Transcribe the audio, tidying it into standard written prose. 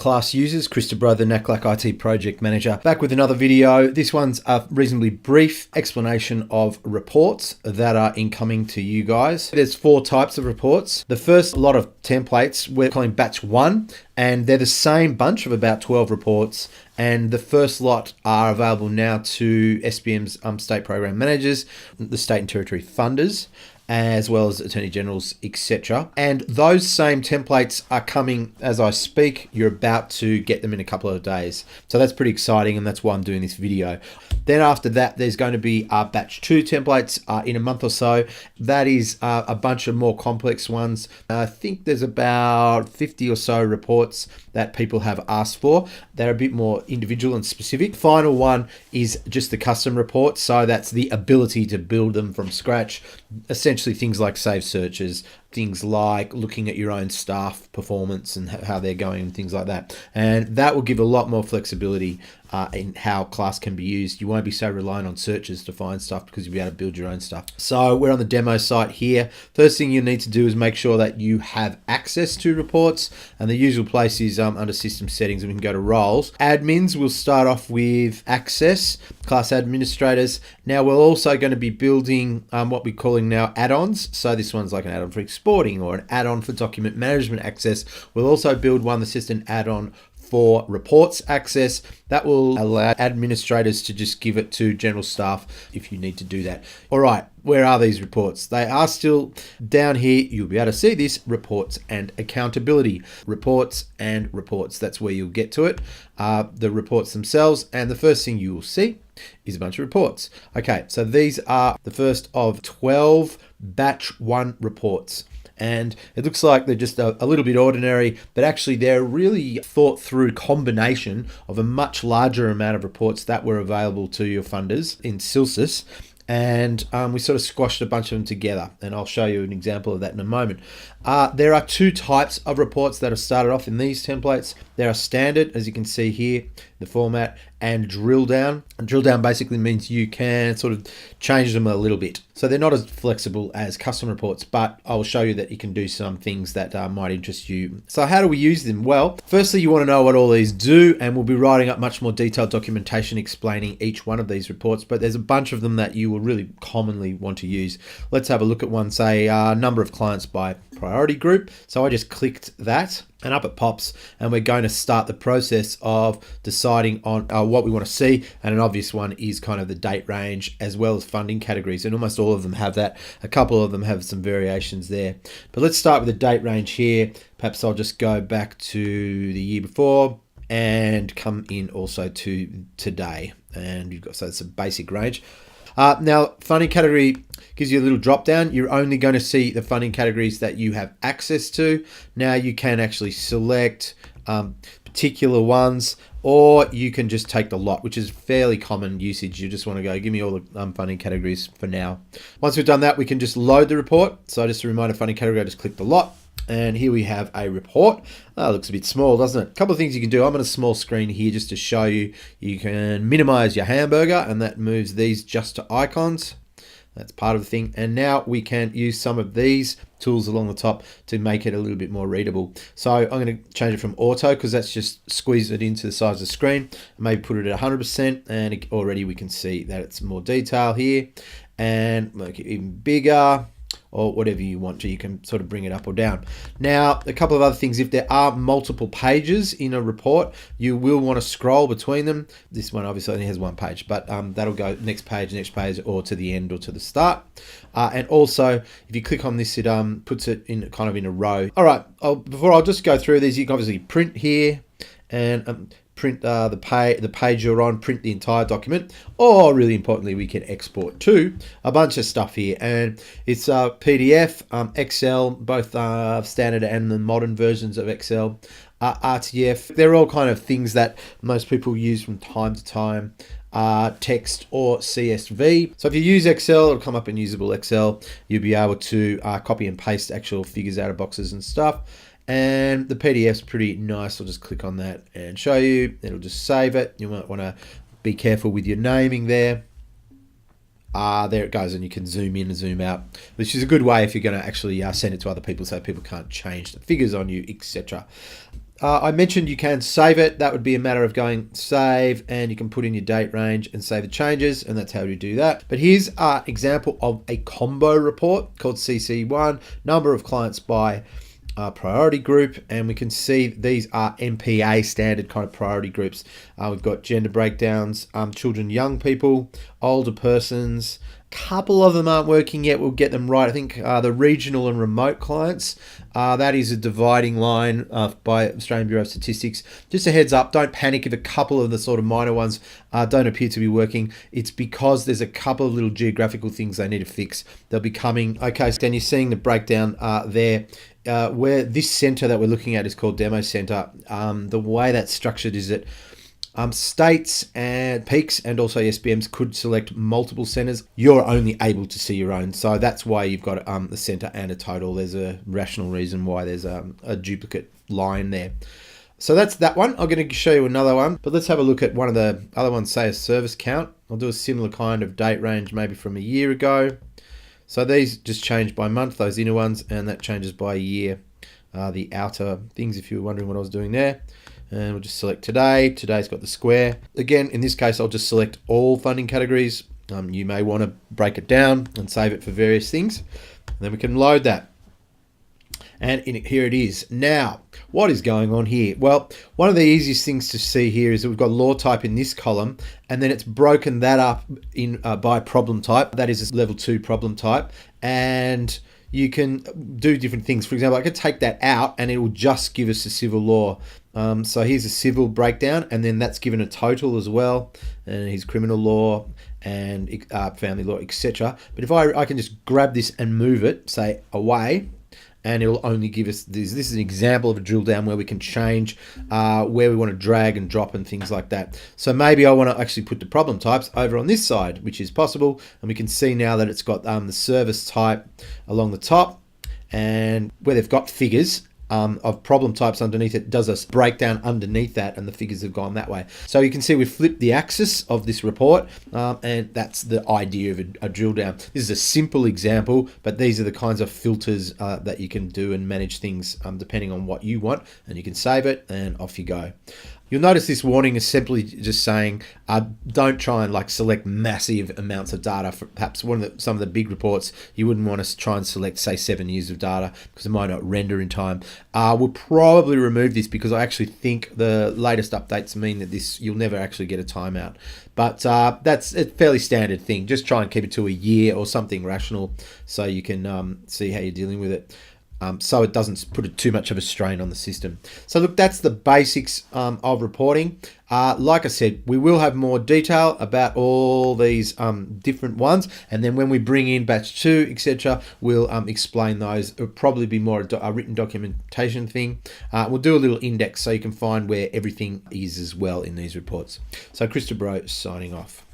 class users, Chris DeBro, the NACLAC IT Project Manager, back with another video. This one's a reasonably brief explanation of reports that are incoming to you guys. There's 4 types of reports. The first lot of templates we're calling batch 1, and they're the same bunch of about 12 reports. And the first lot are available now to SBM's state program managers, the state and territory funders, as well as attorney generals, etc. And those same templates are coming as I speak. You're about to get them in a couple of days. So that's pretty exciting, and that's why I'm doing this video. Then after that, there's going to be batch 2 templates in a month or so. That is a bunch of more complex ones. I think there's about 50 or so reports that people have asked for. They're a bit more individual and specific. Final one is just the custom reports. So that's the ability to build them from scratch. Essentially things like save searches, things like looking at your own staff performance and how they're going and things like that. And that will give a lot more flexibility in how class can be used. You won't be so reliant on searches to find stuff because you'll be able to build your own stuff. So we're on the demo site here. First thing you need to do is make sure that you have access to reports, and the usual place is under system settings, and we can go to roles. Admins will start off with access, class administrators. Now we're also going to be building what we're calling now add-ons. So this one's like an add-on for exporting or an add-on for document management access. We'll also build one that's just an add-on for reports access. That will allow administrators to just give it to general staff if you need to do that. All right, where are these reports? They are still down here. You'll be able to see this, reports and accountability. Reports and reports, that's where you'll get to it. The reports themselves, and the first thing you will see is a bunch of reports. Okay, so these are the first of 12 batch 1 reports. And it looks like they're just a little bit ordinary, but actually they're a really thought through combination of a much larger amount of reports that were available to your funders in Silsys. And we sort of squashed a bunch of them together, and I'll show you an example of that in a moment. There are 2 types of reports that have started off in these templates. There are standard, as you can see here, the format, and drill down. And drill down basically means you can sort of change them a little bit. So they're not as flexible as custom reports, but I'll show you that you can do some things that might interest you. So how do we use them? Well, firstly, you want to know what all these do, and we'll be writing up much more detailed documentation explaining each one of these reports, but there's a bunch of them that you will really commonly want to use. Let's have a look at one, say number of clients by priority group. So I just clicked that, and up it pops, and we're going to start the process of deciding on what we want to see. And an obvious one is kind of the date range as well as funding categories, and almost all of them have that. A couple of them have some variations there, but let's start with the date range here. Perhaps I'll just go back to the year before and come in also to today, and you've got, so it's a basic range. Now, funding category gives you a little drop down. You're only going to see the funding categories that you have access to. Now you can actually select particular ones, or you can just take the lot, which is fairly common usage. You just want to go, give me all the funding categories for now. Once we've done that, we can just load the report. So just a reminder, funding category, I just click the lot. And here we have a report. Oh, it looks a bit small, doesn't it? A couple of things you can do. I'm on a small screen here just to show you. You can minimize your hamburger, and that moves these just to icons. That's part of the thing. And now we can use some of these tools along the top to make it a little bit more readable. So I'm going to change it from auto, because that's just squeeze it into the size of the screen. Maybe put it at 100%, and already we can see that it's more detail here. And make it even bigger, or whatever you want to. You can sort of bring it up or down. Now, a couple of other things. If there are multiple pages in a report, you will want to scroll between them. This one obviously only has 1 page, but that'll go next page, or to the end, or to the start. And also, if you click on this, it puts it in kind of in a row. All right, I'll just go through these. You can obviously print here, and print the page you're on, print the entire document, or really importantly, we can export to a bunch of stuff here. And it's PDF, Excel, both standard and the modern versions of Excel, RTF. They're all kind of things that most people use from time to time. Text or CSV. So if you use Excel, it'll come up in usable Excel. You'll be able to copy and paste actual figures out of boxes and stuff. And the PDF's pretty nice. I'll just click on that and show you. It'll just save it. You might want to be careful with your naming there. There it goes, and you can zoom in and zoom out, which is a good way if you're going to actually send it to other people so people can't change the figures on you, etc. I mentioned you can save it. That would be a matter of going save, and you can put in your date range and save the changes, and that's how you do that. But here's an example of a combo report called CC1, number of clients by priority group, and we can see these are MPA standard kind of priority groups. We've got gender breakdowns, children, young people, older persons. Couple of them aren't working yet. We'll get them right. I think the regional and remote clients, that is a dividing line by Australian Bureau of Statistics. Just a heads up, don't panic if a couple of the sort of minor ones don't appear to be working. It's because there's a couple of little geographical things they need to fix. They'll be coming. Okay, so then you're seeing the breakdown there. Where this center that we're looking at is called Demo Center. The way that's structured is that states and peaks and also SBMs could select multiple centers. You're only able to see your own. So that's why you've got the center and a total. There's a rational reason why there's a duplicate line there. So that's that one. I'm going to show you another one, but let's have a look at one of the other ones, say a service count. I'll do a similar kind of date range, maybe from a year ago. So these just change by month, those inner ones, and that changes by year. The outer things, if you were wondering what I was doing there. And we'll just select today. Today's got the square. Again, in this case, I'll just select all funding categories. You may want to break it down and save it for various things. And then we can load that. And here it is. Now, what is going on here? Well, one of the easiest things to see here is that we've got law type in this column, and then it's broken that up in by problem type. That is a level 2 problem type. And you can do different things. For example, I could take that out and it will just give us a civil law. So here's a civil breakdown, and then that's given a total as well. And here's criminal law and family law, etc. But if I can just grab this and move it, say away, and it'll only give us this. This is an example of a drill down where we can change where we want to drag and drop and things like that. So maybe I want to actually put the problem types over on this side, which is possible. And we can see now that it's got the service type along the top, and where they've got figures of problem types underneath it does a breakdown underneath that, and the figures have gone that way. So you can see we've flipped the axis of this report, and that's the idea of a drill down. This is a simple example, but these are the kinds of filters that you can do and manage things depending on what you want, and you can save it and off you go. You'll notice this warning is simply just saying don't try and select massive amounts of data. For perhaps some of the big reports, you wouldn't want to try and select, say, 7 years of data because it might not render in time. We'll probably remove this because I actually think the latest updates mean that you'll never actually get a timeout. But that's a fairly standard thing. Just try and keep it to a year or something rational so you can see how you're dealing with it. So it doesn't put too much of a strain on the system. So look, that's the basics of reporting. Like I said, we will have more detail about all these different ones, and then when we bring in batch 2, etc., we'll explain those. It'll probably be more a written documentation thing. We'll do a little index so you can find where everything is as well in these reports. So Christopher Bro signing off.